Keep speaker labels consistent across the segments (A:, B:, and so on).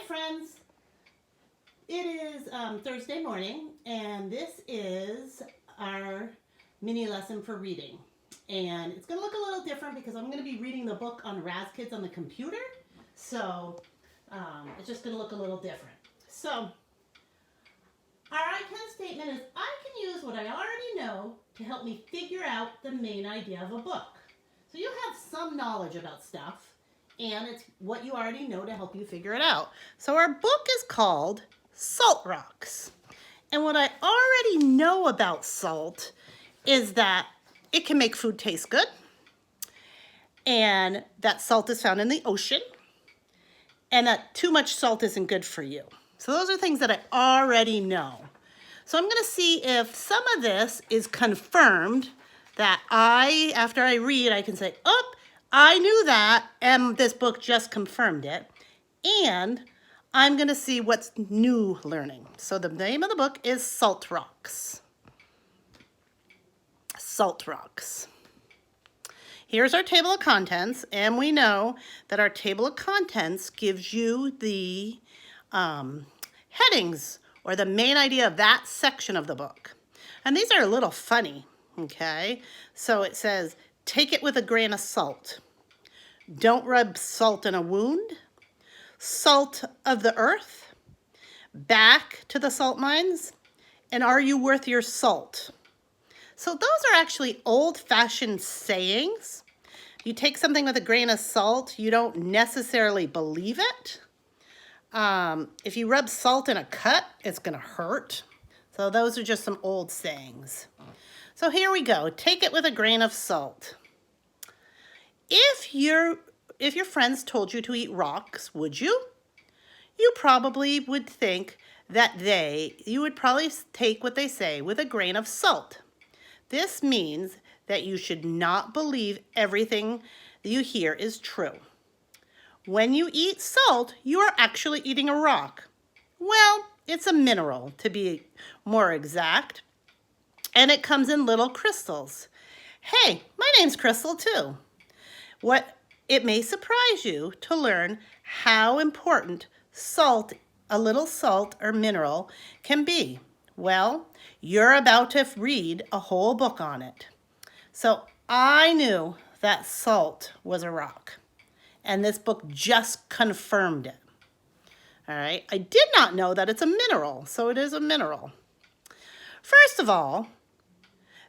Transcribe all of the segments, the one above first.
A: friends. It is Thursday morning, and this is our mini lesson for reading. And it's going to look a little different because I'm going to be reading the book on Raz Kids on the computer. So it's just going to look a little different. So our I can statement is, I can use what I already know to help me figure out the main idea of a book. So you have some knowledge about stuff, and it's what you already know to help you figure it out. So our book is called Salt Rocks. And what I already know about salt is that it can make food taste good, and that salt is found in the ocean, and that too much salt isn't good for you. So those are things that I already know. So I'm going to see if some of this is confirmed, that after I read, I can say, oh, I knew that, and this book just confirmed it. And I'm going to see what's new learning. So the name of the book is Salt Rocks. Salt Rocks. Here's our table of contents, and we know that our table of contents gives you the headings or the main idea of that section of the book. And these are a little funny, okay? So it says, take it with a grain of salt. Don't rub salt in a wound. Salt of the earth. Back to the salt mines. And are you worth your salt? So those are actually old-fashioned sayings. You take something with a grain of salt, you don't necessarily believe it. If you rub salt in a cut, it's going to hurt. So those are just some old sayings. So here we go. Take it with a grain of salt. If your friends told you to eat rocks, would you? You probably would think that you would probably take what they say with a grain of salt. This means that you should not believe everything that you hear is true. When you eat salt, you are actually eating a rock. Well, it's a mineral, to be more exact, and it comes in little crystals. Hey, my name's Crystal too. It may surprise you to learn how important salt, a little salt or mineral, can be. Well, you're about to read a whole book on it. So I knew that salt was a rock, and this book just confirmed it. All right, I did not know that it's a mineral, so it is a mineral. First of all,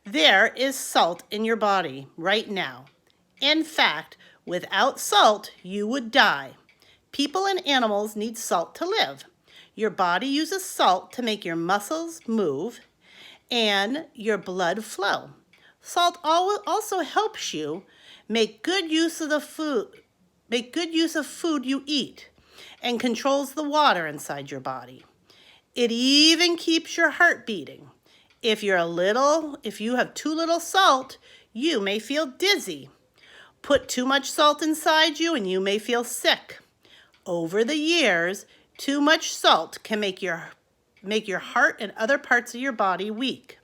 A: there is salt in your body right now. In fact, without salt, you would die. People and animals need salt to live. Your body uses salt to make your muscles move and your blood flow. Salt also helps you make good use of food you eat, and controls the water inside your body. It even keeps your heart beating. If you have too little salt, you may feel dizzy. Put too much salt inside you and you may feel sick. Over the years, too much salt can make your heart and other parts of your body weak.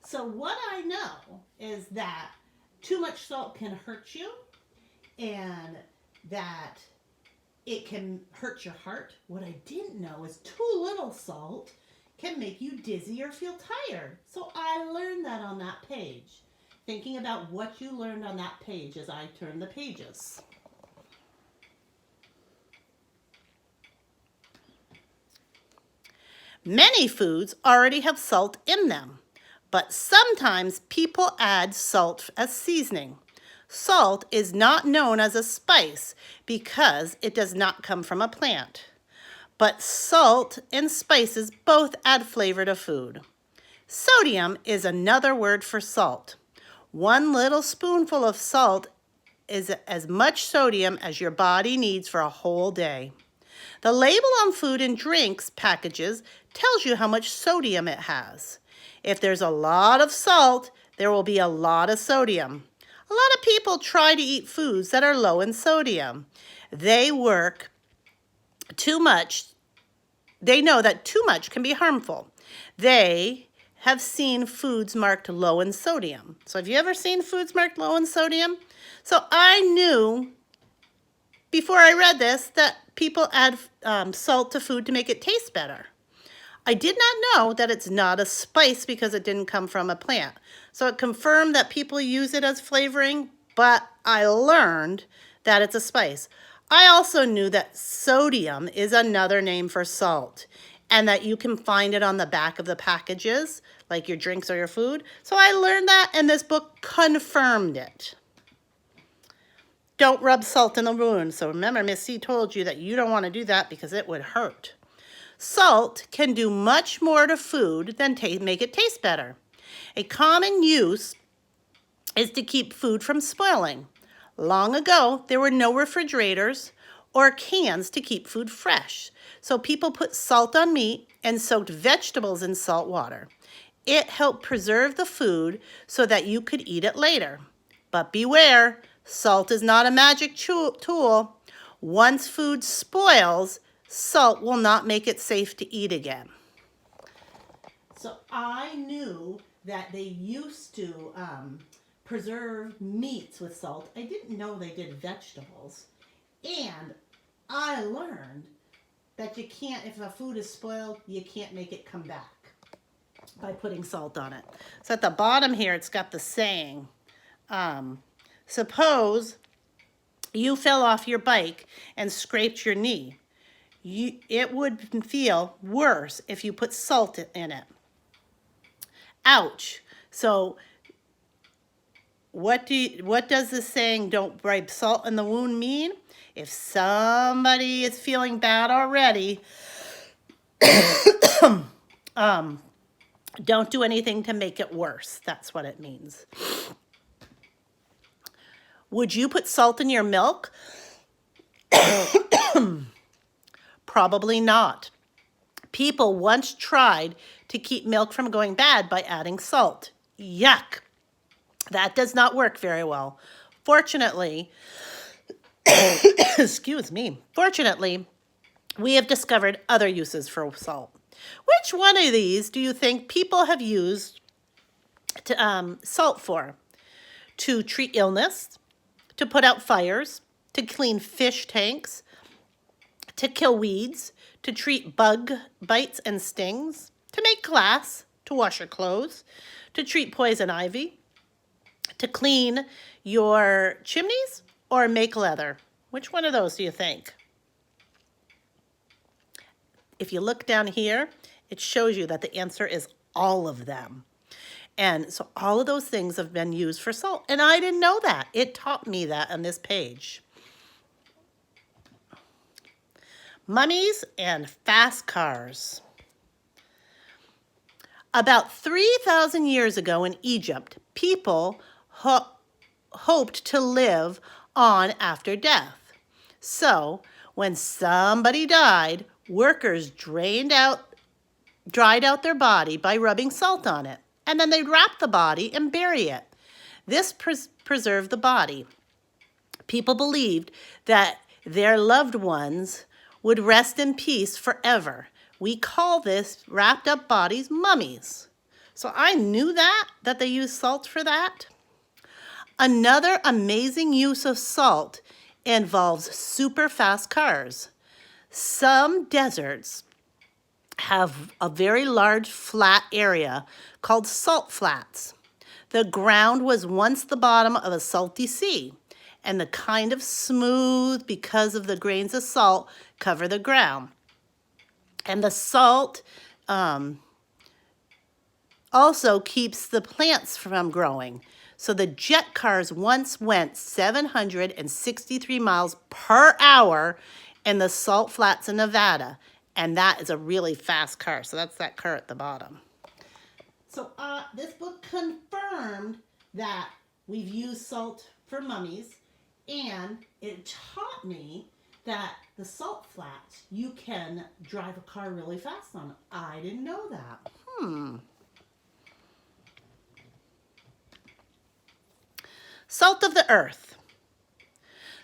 A: So what I know is that too much salt can hurt you, and that it can hurt your heart. What I didn't know is too little salt can make you dizzy or feel tired. So I learned that on that page. Thinking about what you learned on that page as I turn the pages. Many foods already have salt in them, but sometimes people add salt as seasoning. Salt is not known as a spice because it does not come from a plant. But salt and spices both add flavor to food. Sodium is another word for salt. One little spoonful of salt is as much sodium as your body needs for a whole day. The label on food and drinks packages tells you how much sodium it has. If there's a lot of salt, there will be a lot of sodium. A lot of people try to eat foods that are low in sodium. They know that too much can be harmful. They have seen foods marked low in sodium. So have you ever seen foods marked low in sodium? So I knew before I read this that people add salt to food to make it taste better. I did not know that it's not a spice because it didn't come from a plant. So it confirmed that people use it as flavoring, but I learned that it's a spice. I also knew that sodium is another name for salt and that you can find it on the back of the packages, like your drinks or your food. So I learned that, and this book confirmed it. Don't rub salt in the wound. So remember, Miss C told you that you don't want to do that because it would hurt. Salt can do much more to food than make it taste better. A common use is to keep food from spoiling. Long ago, there were no refrigerators or cans to keep food fresh. So people put salt on meat and soaked vegetables in salt water. It helped preserve the food so that you could eat it later. But beware, salt is not a magic tool. Once food spoils, salt will not make it safe to eat again. So I knew that they used to preserve meats with salt. I didn't know they did vegetables. And I learned that you can't, if a food is spoiled, you can't make it come back by putting salt on it. So at the bottom here, it's got the saying, suppose you fell off your bike and scraped your knee. It would feel worse if you put salt in it. Ouch. So what does this saying, don't rub salt in the wound, mean? If somebody is feeling bad already, don't do anything to make it worse. That's what it means. Would you put salt in your milk? Probably not. People once tried to keep milk from going bad by adding salt. Yuck. That does not work very well. Fortunately, excuse me, fortunately, we have discovered other uses for salt. Which one of these do you think people have used salt for? To treat illness, to put out fires, to clean fish tanks, to kill weeds, to treat bug bites and stings, to make glass, to wash your clothes, to treat poison ivy, to clean your chimneys, or make leather? Which one of those do you think? If you look down here, it shows you that the answer is all of them. And so all of those things have been used for salt. And I didn't know that. It taught me that on this page. Mummies and fast cars. About 3,000 years ago in Egypt, people hoped to live on after death. So when somebody died, workers dried out their body by rubbing salt on it. And then they'd wrap the body and bury it. This preserved the body. People believed that their loved ones would rest in peace forever. We call this wrapped up bodies mummies. So I knew that they used salt for that. Another amazing use of salt involves super fast cars. Some deserts have a very large flat area called salt flats. The ground was once the bottom of a salty sea, and the kind of smooth because of the grains of salt cover the ground. And the salt also keeps the plants from growing. So the jet cars once went 763 miles per hour in the salt flats in Nevada. And that is a really fast car. So that's that car at the bottom. So this book confirmed that we've used salt for mummies. And it taught me that the salt flats, you can drive a car really fast on. I didn't know that. Salt of the earth.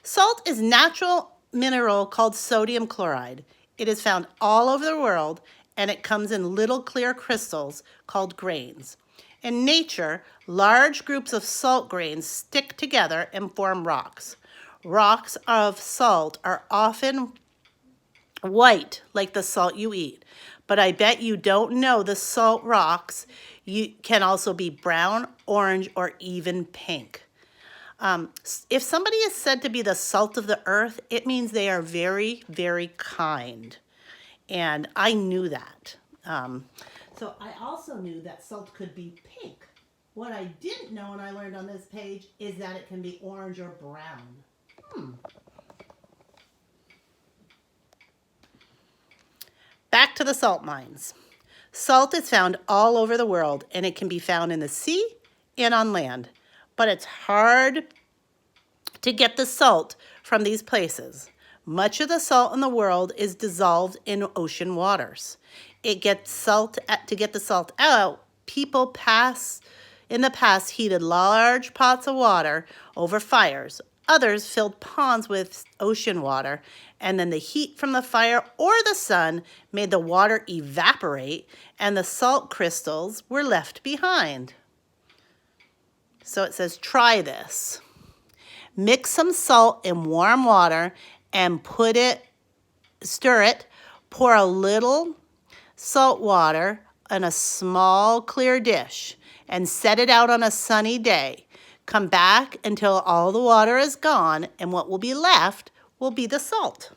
A: Salt is natural mineral called sodium chloride. It is found all over the world, and it comes in little clear crystals called grains. In nature, large groups of salt grains stick together and form rocks. Rocks of salt are often white, like the salt you eat. But I bet you don't know the salt rocks can also be brown, orange, or even pink. If somebody is said to be the salt of the earth, it means they are very, very kind. And I knew that. So I also knew that salt could be pink. What I didn't know and I learned on this page is that it can be orange or brown. Back to the salt mines. Salt is found all over the world, and it can be found in the sea and on land. But it's hard to get the salt from these places. Much of the salt in the world is dissolved in ocean waters. To get the salt out, people in the past heated large pots of water over fires. Others filled ponds with ocean water, and then the heat from the fire or the sun made the water evaporate, and the salt crystals were left behind. So it says, try this. Mix some salt in warm water and stir it. Pour a little salt water in a small clear dish and set it out on a sunny day. Come back until all the water is gone, and what will be left will be the salt.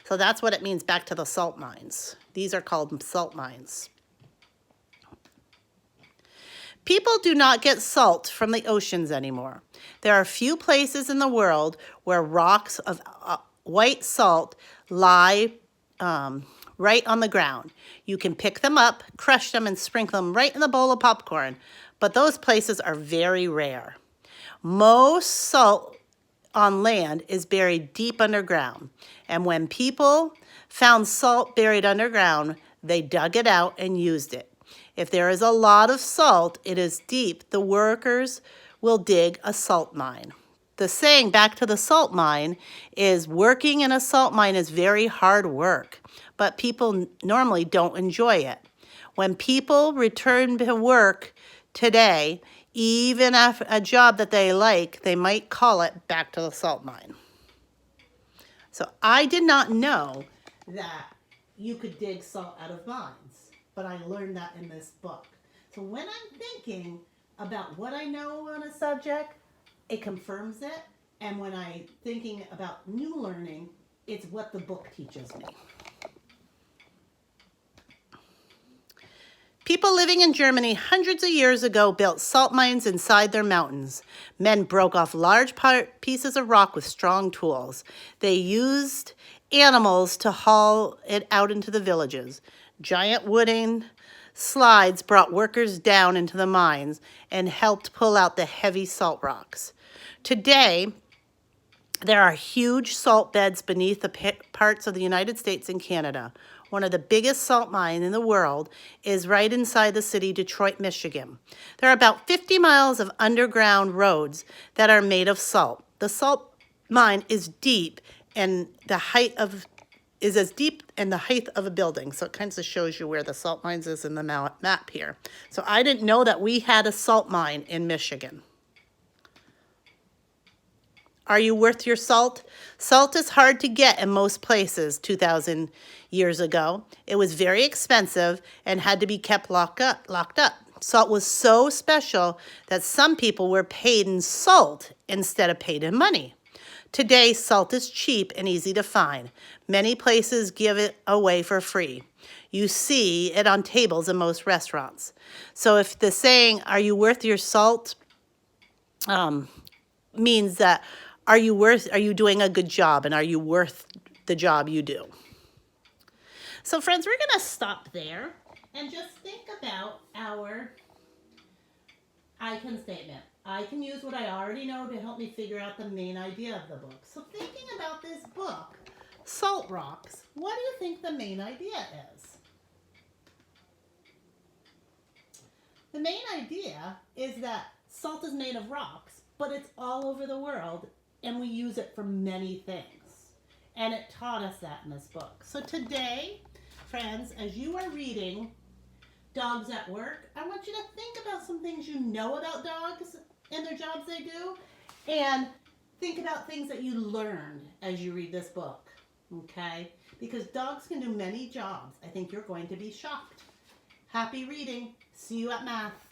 A: So that's what it means, back to the salt mines. These are called salt mines. People do not get salt from the oceans anymore. There are few places in the world where rocks of white salt lie right on the ground. You can pick them up, crush them, and sprinkle them right in the bowl of popcorn, but those places are very rare. Most salt on land is buried deep underground, and when people found salt buried underground, they dug it out and used it. If there is a lot of salt, it is deep, the workers will dig a salt mine. The saying, back to the salt mine, is working in a salt mine is very hard work, but people normally don't enjoy it. When people return to work today, even after a job that they like, they might call it back to the salt mine. So I did not know that you could dig salt out of mines, but I learned that in this book. So when I'm thinking about what I know on a subject, it confirms it. And when I'm thinking about new learning, it's what the book teaches me. People living in Germany hundreds of years ago built salt mines inside their mountains. Men broke off large pieces of rock with strong tools. They used animals to haul it out into the villages. Giant wooden slides brought workers down into the mines and helped pull out the heavy salt rocks. Today, there are huge salt beds beneath the parts of the United States and Canada. One of the biggest salt mines in the world is right inside the city, Detroit, Michigan. There are about 50 miles of underground roads that are made of salt. The salt mine is deep, and is as deep in the height of a building. So it kind of shows you where the salt mines is in the map here. So I didn't know that we had a salt mine in Michigan. Are you worth your salt? Salt is hard to get in most places 2,000 years ago. It was very expensive and had to be kept locked up. Salt was so special that some people were paid in salt instead of paid in money. Today, salt is cheap and easy to find. Many places give it away for free. You see it on tables in most restaurants. So if the saying, are you worth your salt, means that are you doing a good job, and are you worth the job you do? So friends, we're gonna stop there and just think about our I can statement. I can use what I already know to help me figure out the main idea of the book. So thinking about this book, Salt Rocks, what do you think the main idea is? The main idea is that salt is made of rocks, but it's all over the world, and we use it for many things. And it taught us that in this book. So today, friends, as you are reading Dogs at Work, I want you to think about some things you know about dogs and their jobs they do, and think about things that you learned as you read this book. okay? Because dogs can do many jobs. I think you're going to be shocked. Happy reading. See you at math.